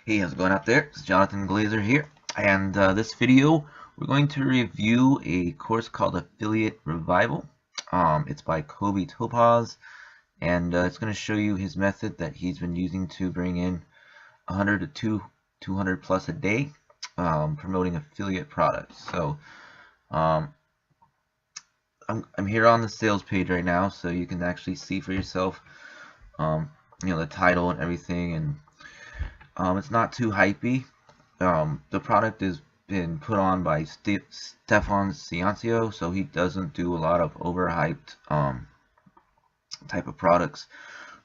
Hey, how's it going out there? It's Jonathan Glazer here, and this video we're going to review a course called Affiliate Revival. It's by Kobe Topaz, and it's going to show you his method that he's been using to bring in 100 to 200 plus a day, promoting affiliate products. So I'm here on the sales page right now, so you can actually see for yourself, the title and everything, and it's not too hypey. The product has been put on by Stefan Ciancio, so he doesn't do a lot of overhyped type of products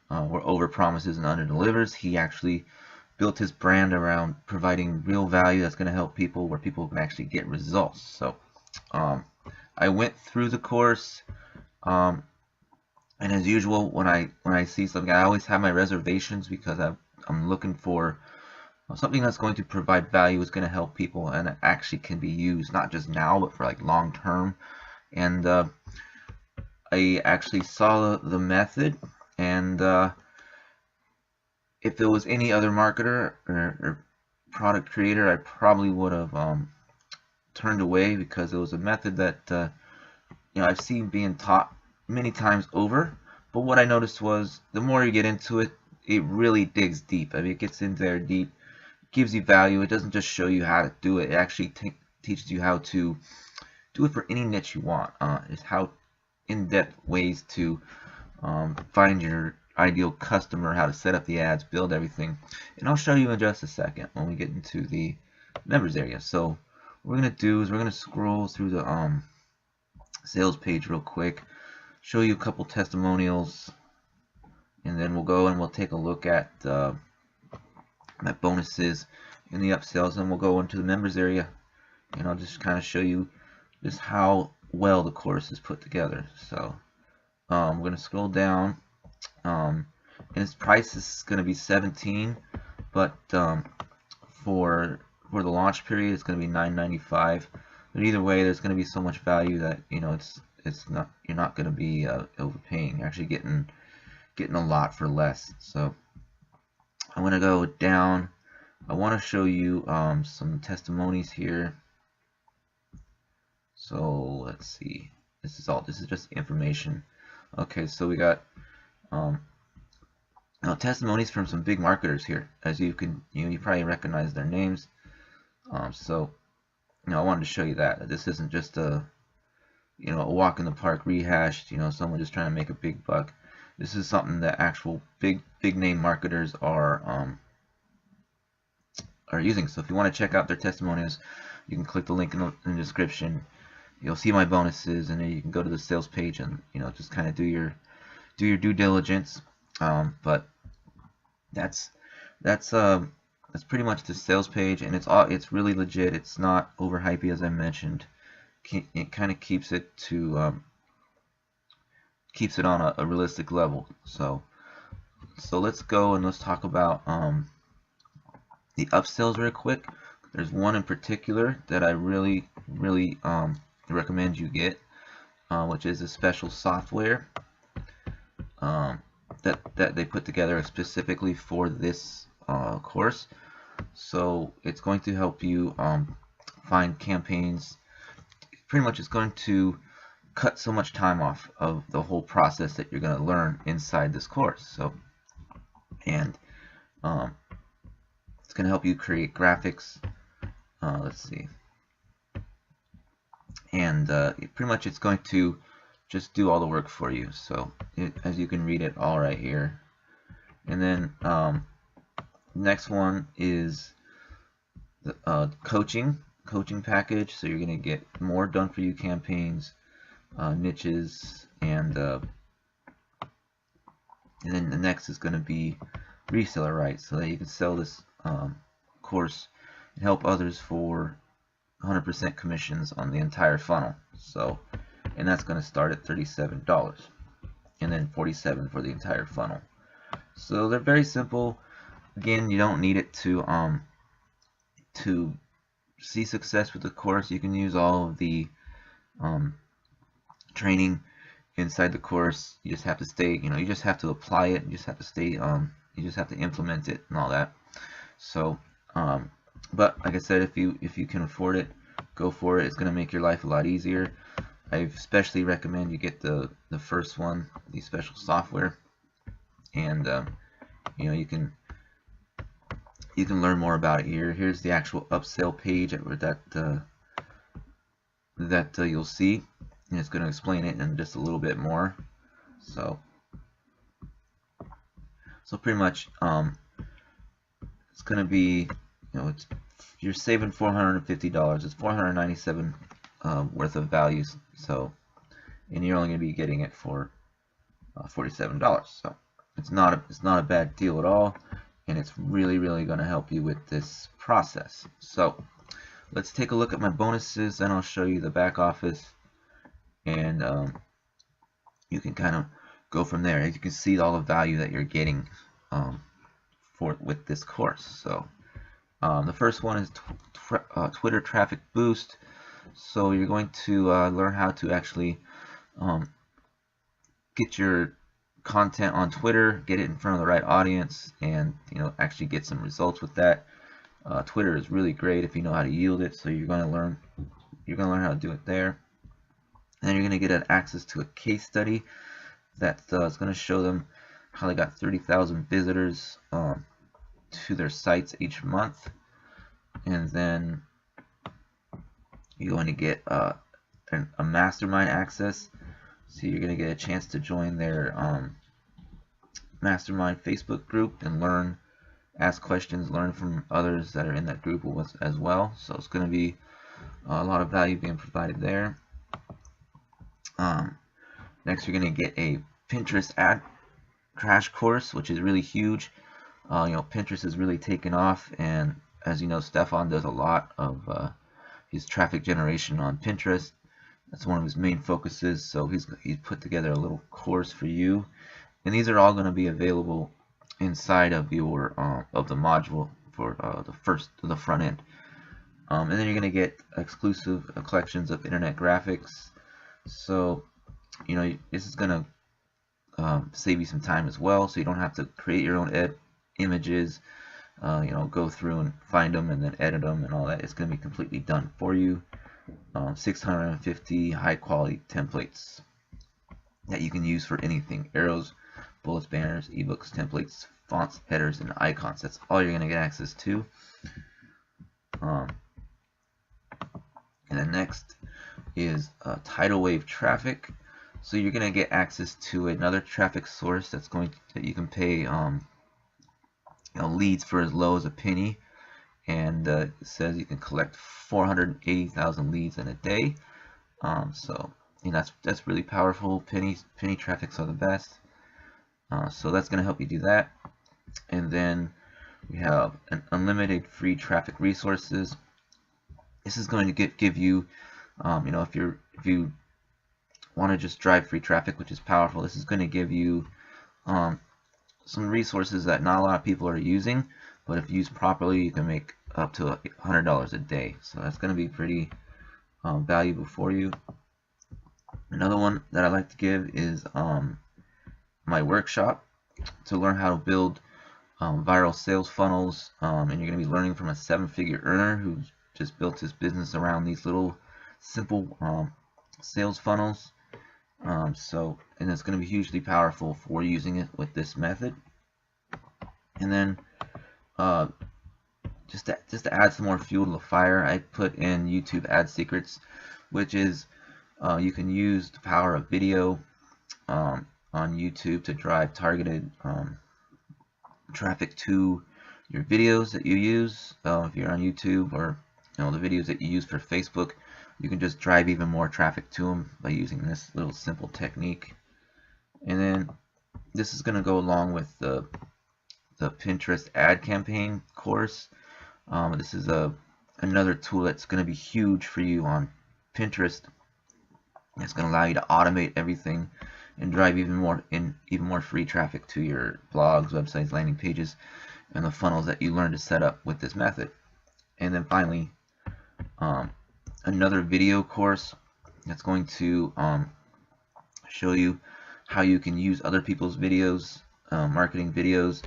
where over promises and under delivers. He actually built his brand around providing real value that's going to help people, where people can actually get results. So I went through the course, and as usual, when I see something, I always have my reservations because I'm looking for something that's going to provide value, is going to help people, and it actually can be used not just now but for like long term. And I actually saw the method, and if it was any other marketer or product creator, I probably would have turned away, because it was a method that I've seen being taught many times over. But what I noticed was, the more you get into it, it really digs deep. I mean, it gets in there deep, gives you value. It doesn't just show you how to do it. It actually teaches you how to do it for any niche you want. It's how in-depth ways to find your ideal customer, how to set up the ads, build everything. And I'll show you in just a second when we get into the members area. So what we're going to do is we're going to scroll through the sales page real quick, show you a couple testimonials, and then we'll go and we'll take a look at my bonuses in the upsells, and we'll go into the members area, and I'll just kind of show you just how well the course is put together. So we're going to scroll down, and its price is going to be $17, but for the launch period it's going to be $9.95. But either way, there's going to be so much value that it's not, you're not going to be overpaying. You're actually getting a lot for less. So I'm going to go down. I want to show you some testimonies here. So let's see. This is just information. Okay, so we got testimonies from some big marketers here. As you can, you probably recognize their names. So I wanted to show you that this isn't just a walk in the park rehashed, someone just trying to make a big buck. This is something that actual big name marketers are using. So if you want to check out their testimonials, you can click the link in the description. You'll see my bonuses, and then you can go to the sales page and just kind of do your due diligence. But that's pretty much the sales page, and it's really legit. It's not overhypey, as I mentioned. It kind of keeps it to keeps it on a realistic level. So let's go and let's talk about the upsells real quick. There's one in particular that I really recommend you get, which is a special software that they put together specifically for this course. So it's going to help you find campaigns. Pretty much it's going to cut so much time off of the whole process that you're going to learn inside this course. So, and it's going to help you create graphics. Let's see. And pretty much it's going to just do all the work for you. So as you can read it all right here. And then next one is the coaching package. So you're going to get more done for you campaigns, niches, and then the next is going to be reseller rights, so that you can sell this course and help others for 100% commissions on the entire funnel. So, and that's going to start at $37, and then $47 for the entire funnel. So they're very simple. Again, you don't need it to see success with the course. You can use all of the training inside the course. You just have to stay, you just have to apply it. You just have to stay, you just have to implement it and all that. So but like I said, if you can afford it, go for it. It's going to make your life a lot easier. I especially recommend you get the first one, the special software, and you know, you can learn more about it here. Here's the actual upsell page that you'll see, and it's going to explain it in just a little bit more. So pretty much it's going to be, you're saving $450. It's $497 worth of values. So, and you're only going to be getting it for $47. So it's not a bad deal at all, and it's really going to help you with this process. So let's take a look at my bonuses, then I'll show you the back office, and you can kind of go from there. As you can see, all the value that you're getting with this course. So the first one is Twitter Traffic Boost. So you're going to learn how to actually get your content on Twitter, get it in front of the right audience, and actually get some results with that. Twitter is really great if you know how to yield it. So you're going to learn how to do it there. And then you're going to get access to a case study that is going to show them how they got 30,000 visitors to their sites each month. And then you're going to get a mastermind access. So you're going to get a chance to join their mastermind Facebook group and learn, ask questions, learn from others that are in that group as well. So it's going to be a lot of value being provided there. Next, you're going to get a Pinterest ad crash course, which is really huge. Pinterest is really taken off, and as you know, Stefan does a lot of his traffic generation on Pinterest. That's one of his main focuses. So he's put together a little course for you, and these are all going to be available inside of your of the module for the front end. And then you're going to get exclusive collections of internet graphics. So this is going to save you some time as well, so you don't have to create your own images, go through and find them and then edit them and all that. It's going to be completely done for you. 650 high quality templates that you can use for anything: arrows, bullets, banners, ebooks, templates, fonts, headers, and icons. That's all you're going to get access to. And then next is tidal wave traffic. So you're going to get access to another traffic source that you can pay leads for as low as a penny, and it says you can collect 480,000 leads in a day. So that's really powerful. Penny traffics are the best. So that's going to help you do that. And then we have an unlimited free traffic resources. This is going to give you, if you want to just drive free traffic, which is powerful, this is going to give you some resources that not a lot of people are using, but if used properly, you can make up to $100 a day. So that's going to be pretty valuable for you. Another one that I like to give is my workshop to learn how to build viral sales funnels, and you're going to be learning from a 7-figure earner who just built his business around these little simple sales funnels. And it's going to be hugely powerful for using it with this method. And then just to add some more fuel to the fire, I put in YouTube Ad Secrets, which is you can use the power of video on YouTube to drive targeted traffic to your videos that you use. If you're on YouTube, or the videos that you use for Facebook, you can just drive even more traffic to them by using this little simple technique. And then this is going to go along with the Pinterest ad campaign course. This is another tool that's going to be huge for you on Pinterest. It's going to allow you to automate everything and drive even more free traffic to your blogs, websites, landing pages, and the funnels that you learn to set up with this method. And then finally, another video course that's going to show you how you can use other people's videos, marketing videos,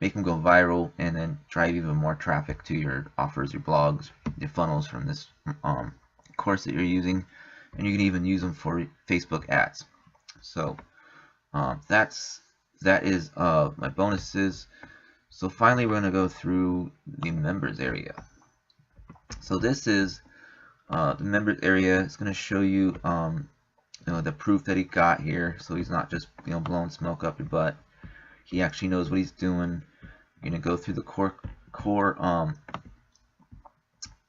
make them go viral, and then drive even more traffic to your offers, your blogs, your funnels from this course that you're using, and you can even use them for Facebook ads. So that is my bonuses. So finally, we're going to go through the members area. So this is the members area. It's going to show you, the proof that he got here. So he's not just blowing smoke up your butt. He actually knows what he's doing. You're going to go through the core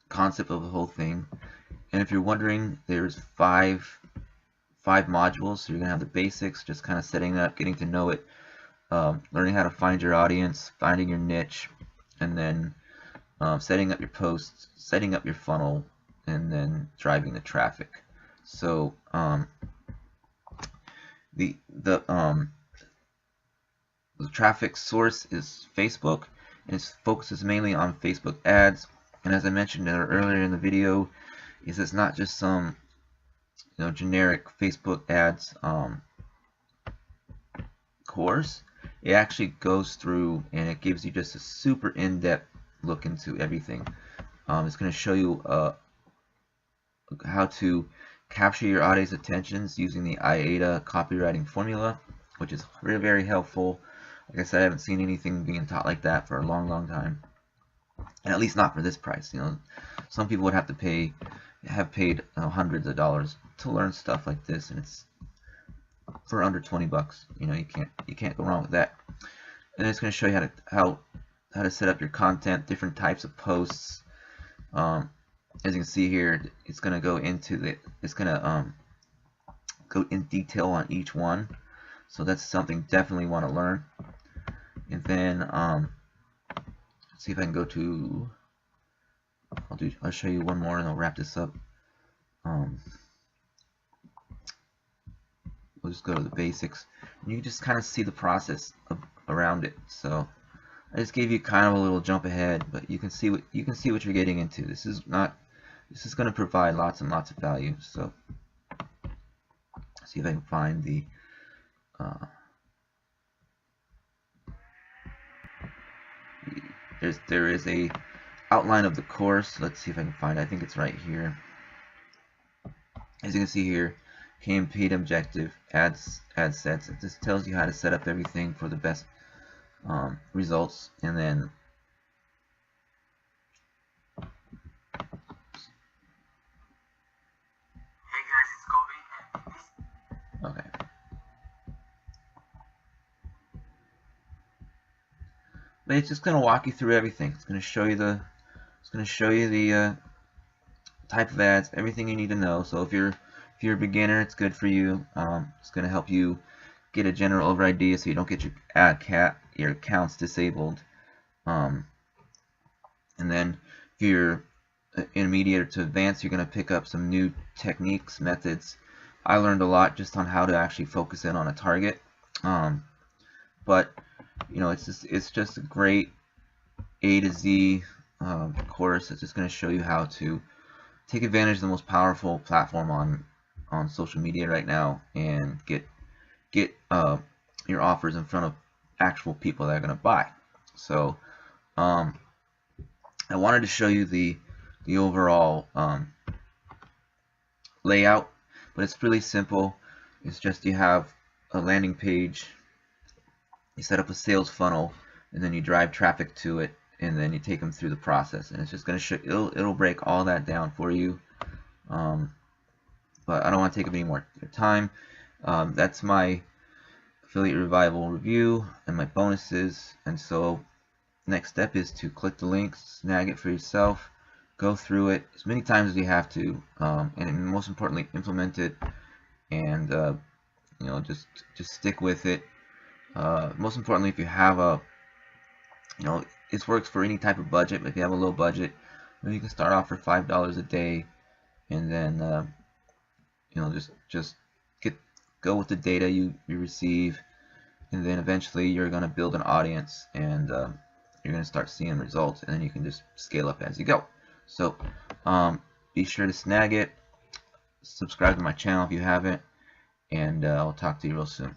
concept of the whole thing. And if you're wondering, there's five modules. So you're going to have the basics, just kind of setting it up, getting to know it, learning how to find your audience, finding your niche, and then setting up your posts, setting up your funnel, and then driving the traffic. So the traffic source is Facebook, and it focuses mainly on Facebook ads. And as I mentioned earlier in the video, it's not just some generic Facebook ads course. It actually goes through and it gives you just a super in-depth look into everything. It's going to show you how to capture your audience attentions using the IATA copywriting formula, which is very, very helpful. Like I said, I haven't seen anything being taught like that for a long time, and at least not for this price. Some people would have paid hundreds of dollars to learn stuff like this, and it's for under 20 bucks. You can't go wrong with that. And it's going to show you how to set up your content, different types of posts. As you can see here, it's going to go into go in detail on each one. So that's something definitely want to learn. And then let's see if I can go to. I'll show you one more, and I'll wrap this up. We'll just go to the basics, and you can just kind of see the process around it. So I just gave you kind of a little jump ahead, but you can see what you're getting into. This is going to provide lots and lots of value. So see if I can find the there is a outline of the course. Let's see if I can find it. I think it's right here. As you can see here, campaign objective, ad sets. It just tells you how to set up everything for the best results. And then Hey guys, it's Kobe, and this okay. But it's just going to walk you through everything. It's going to show you the type of ads, everything you need to know. So if you're a beginner, it's good for you. It's going to help you get a general over idea, so you don't get your accounts disabled. And then if you're intermediate to advanced, you're going to pick up some new techniques, methods. I learned a lot just on how to actually focus in on a target. But it's just a great A to Z course. It's just going to show you how to take advantage of the most powerful platform on social media right now, and get your offers in front of actual people that are going to buy. So I wanted to show you the overall layout, but it's really simple. It's just you have a landing page, you set up a sales funnel, and then you drive traffic to it, and then you take them through the process, and it's just going to show it'll break all that down for you. But I don't want to take up any more time. That's my affiliate revival review and my bonuses. And so next step is to click the links, snag it for yourself, go through it as many times as you have to, and most importantly, implement it, and just stick with it. Most importantly, if you have this works for any type of budget, but if you have a low budget, maybe you can start off for $5 a day, and then just go with the data you receive, and then eventually you're going to build an audience, and you're going to start seeing results, and then you can just scale up as you go. So be sure to snag it, subscribe to my channel if you haven't, and I'll talk to you real soon.